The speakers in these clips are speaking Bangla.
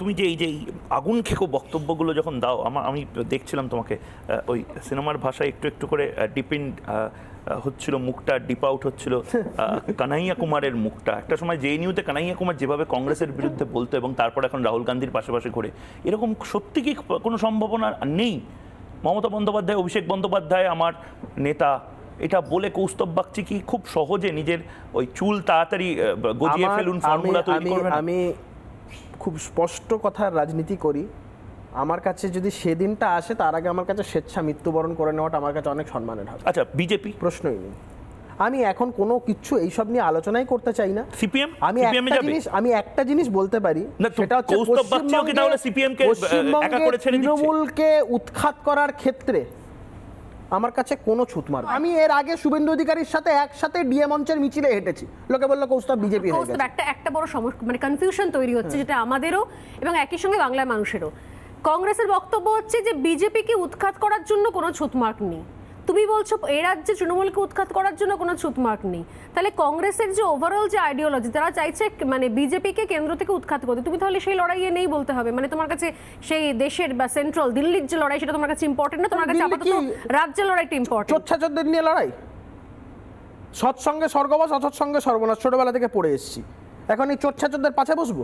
তুমি যে এই আগুন খেকো বক্তব্যগুলো যখন দাও, আমি দেখছিলাম তোমাকে ওই সিনেমার ভাষায় একটু একটু করে ডিপেন্ড হচ্ছিল, মুখটা ডিপ আউট হচ্ছিল কানাইয়া কুমারের মুখটা। একটা সময় জেএনইউতে কানাইয়া কুমার যেভাবে কংগ্রেসের বিরুদ্ধে বলতো এবং তারপর এখন রাহুল গান্ধীর পাশাপাশি ঘুরে, এরকম সত্যি কি কোনো সম্ভাবনা নেই? মমতা বন্দ্যোপাধ্যায়, অভিষেক বন্দ্যোপাধ্যায় আমার নেতা, এটা বলে কৌস্তব বাগচি কি খুব সহজে নিজের ওই চুল তাড়াতাড়ি গজিয়ে ফেলুন, ফর্মুলা তৈরি করবেন? আমি খুব স্পষ্ট কথার রাজনীতি করি। আমার কাছে যদি সেদিনটা আসে, তার আগে আমার কাছে স্বেচ্ছা মৃত্যুবরণ করে নেওয়াটা আমার কাছে অনেক সম্মানের হবে। আচ্ছা, বিজেপি প্রশ্নই নেই। আমি এখন কোনো কিছু এইসব নিয়ে আলোচনাই করতে চাই না। সিপিএম, আমি একটা জিনিস বলতে পারি, সেটা হচ্ছে তৃণমূলকে উৎখাত করার ক্ষেত্রে আমার কাছে কোনো ছুত মার। আমি এর আগে শুভেন্দু অধিকারীর সাথে একসাথে ডিএ মঞ্চের মিছিলে হেঁটেছি, লোকে বললো কৌস্তব বিজেপি হয়ে গেছে। একটা বড় সমস্যা, মানে কনফিউশন তৈরি হচ্ছে, যেটা আমাদেরও এবং একই সঙ্গে বাংলার মানুষেরও। কংগ্রেসের বক্তব্য হচ্ছে যে বিজেপিকে উৎখাত করার জন্য কোনো ছুতমার্ক নেই। তুমি বলছো এই রাজ্যে তৃণমূলকে উৎখাত করার জন্য কোনো ছুতমার্ক নেই। তাহলে কংগ্রেসের যে ওভারঅল যে আইডিওলজি, তারা চাইছে মানে বিজেপিকে কেন্দ্র থেকে উৎখাত করতে, তুমি তাহলে সেই লড়াইয়ে নেই বলতে হবে। মানে তোমার কাছে সেই দেশের বা সেন্ট্রাল দিল্লির যে লড়াই, সেটা তোমার কাছে ইম্পর্টেন্ট না, তোমার কাছে আপাতত রাজ্যের লড়াইটা ইম্পর্টেন্ট। চোচ্ছাচোরদের নিয়ে লড়াই, সৎসঙ্গে স্বর্গবাস, অসৎসঙ্গে সর্বনাশ, ছোটবেলা থেকে পড়ে এসেছি। এখন এই চোচ্ছাচোরদের পাশে বসবো?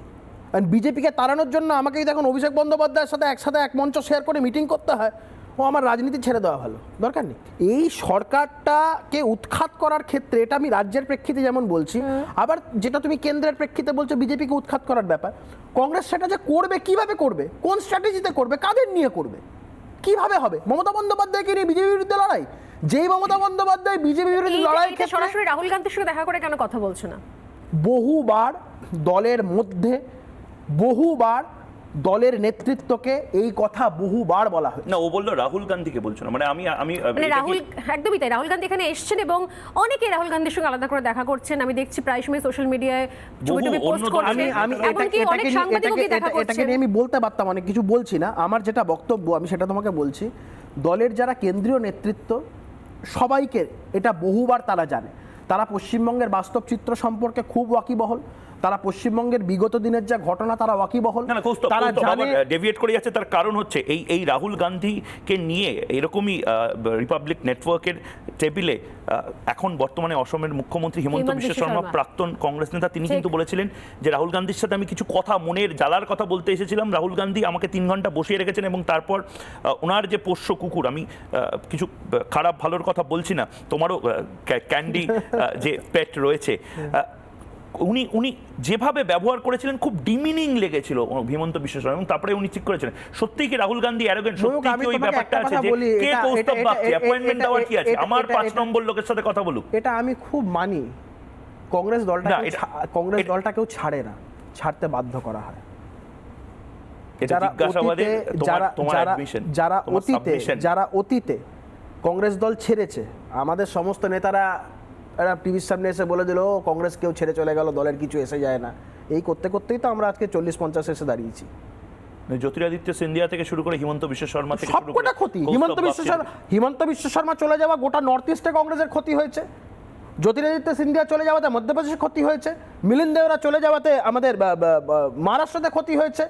বিজেপিকে তাড়ানোর জন্য আমাকেই দেখুন অভিষেক বন্দ্যোপাধ্যায়ের সাথে একসাথে এক মঞ্চ শেয়ার করে মিটিং করতে হয়। ও আমার রাজনীতি ছেড়ে দেওয়া ভালো, দরকার নেই। এই সরকারটাকে উৎখাত করার ক্ষেত্রে, এটা আমি রাজ্যের প্রেক্ষিতে যেমন বলছি, আবার যেটা তুমি কেন্দ্রের প্রেক্ষিতে বলছো বিজেপিকে উৎখাত করার ব্যাপার, কংগ্রেস সেটা যে করবে, কিভাবে করবে, কোন স্ট্র্যাটেজিতে করবে, কাদের নিয়ে করবে, কিভাবে হবে? মমতা বন্দ্যোপাধ্যায়কে নিয়ে বিজেপির বিরুদ্ধে লড়াই? যেই মমতা বন্দ্যোপাধ্যায় বিজেপি বিরোধী লড়াই সরাসরি রাহুল গান্ধীর সঙ্গে দেখা করে কেন কথা বলছো না? বহুবার দলের মধ্যে, বহুবার দলের নেতৃত্বকে এই কথা বহুবার বলা হয়। না, ও বললো রাহুল গান্ধীকে বলছো না, মানে আমি মানে রাহুল, একদমই তাই। রাহুল গান্ধী এখানে এসেছেন এবং অনেকে রাহুল গান্ধীর সঙ্গে আলাদা করে দেখা করছেন। আমি দেখছি প্রায় সময় সোশ্যাল মিডিয়ায় ছবি পোস্ট করছেন। এটাকে নিয়ে আমি বলতে পারতাম অনেক কিছু, বলছি না। আমার যেটা বক্তব্য আমি সেটা তোমাকে বলছি। দলের যারা কেন্দ্রীয় নেতৃত্ব, সবাইকে এটা বহুবার তারা জানে। তারা পশ্চিমবঙ্গের বাস্তব চিত্র সম্পর্কে খুব ওয়াকিবহল। তারা পশ্চিমবঙ্গের বিগত দিনের যা ঘটনা তারা ওয়াকিবহল। তারা জানে ডেভিয়েট করে যাচ্ছে। তার কারণ হচ্ছে এই রাহুল গান্ধীকে নিয়ে এরকমই রিপাবলিক নেটওয়ার্কের টেবিলে এখন বর্তমানে অসমের মুখ্যমন্ত্রী হিমন্ত বিশ্ব শর্মা, প্রাক্তন কংগ্রেস নেতা, তিনি কিন্তু বলেছিলেন যে রাহুল গান্ধীর সাথে আমি কিছু কথা, মনের জ্বালার কথা বলতে এসেছিলাম। রাহুল গান্ধী আমাকে 3 ঘন্টা বসিয়ে রেখেছেন এবং তারপর ওনার যে পোষ্য কুকুর, আমি কিছু খারাপ ভালোর কথা বলছি না, তোমারও ক্যান্ডি যে পেট রয়েছে, উনি যেভাবে ব্যবহার করেছিলেন খুব ডিমিনিং লেগেছিল হিমন্ত বিশ্ব শর্মা, এবং তারপরে উনি ঠিক করেছিলেন সত্যিই কি রাহুল গান্ধী অ্যারোগেন্ট, সত্যিই কি ওই ব্যাপারটা আছে যে কে কৌস্তব বাগচি, অ্যাপয়েন্টমেন্ট দেওয়ার কি আছে, আমার 5 নম্বর লোকের সাথে কথা বলুক। এটা আমি খুব মানি। কংগ্রেস দলটাকেও ছাড়ে না, ছাড়তে বাধ্য করা হয়। যারা অতীতে কংগ্রেস দল ছেড়েছে, আমাদের সমস্ত নেতারা টিভির সামনে এসে বলে দিল কংগ্রেস কেউ ছেড়ে চলে গেল, দলের কিছু এসে যায় না। এই করতে করতেই তো আমরা আজকে 40-50 এসে দাঁড়িয়েছি। জ্যোতিরাদিত্য সিন্ধিয়া থেকে শুরু করে হিমন্ত বিশ্ব শর্মা থেকে সবকটা ক্ষতি। হিমন্ত বিশ্ব শর্মা চলে যাওয়া গোটা নর্থ ইস্টে কংগ্রেসের ক্ষতি হয়েছে। জ্যোতিরাদিত্য সিন্ধিয়া চলে যাওয়াতে মধ্যপ্রদেশে ক্ষতি হয়েছে। মিলিন্দ দেওরা চলে যাওয়াতে আমাদের মহারাষ্ট্রতে ক্ষতি হয়েছে।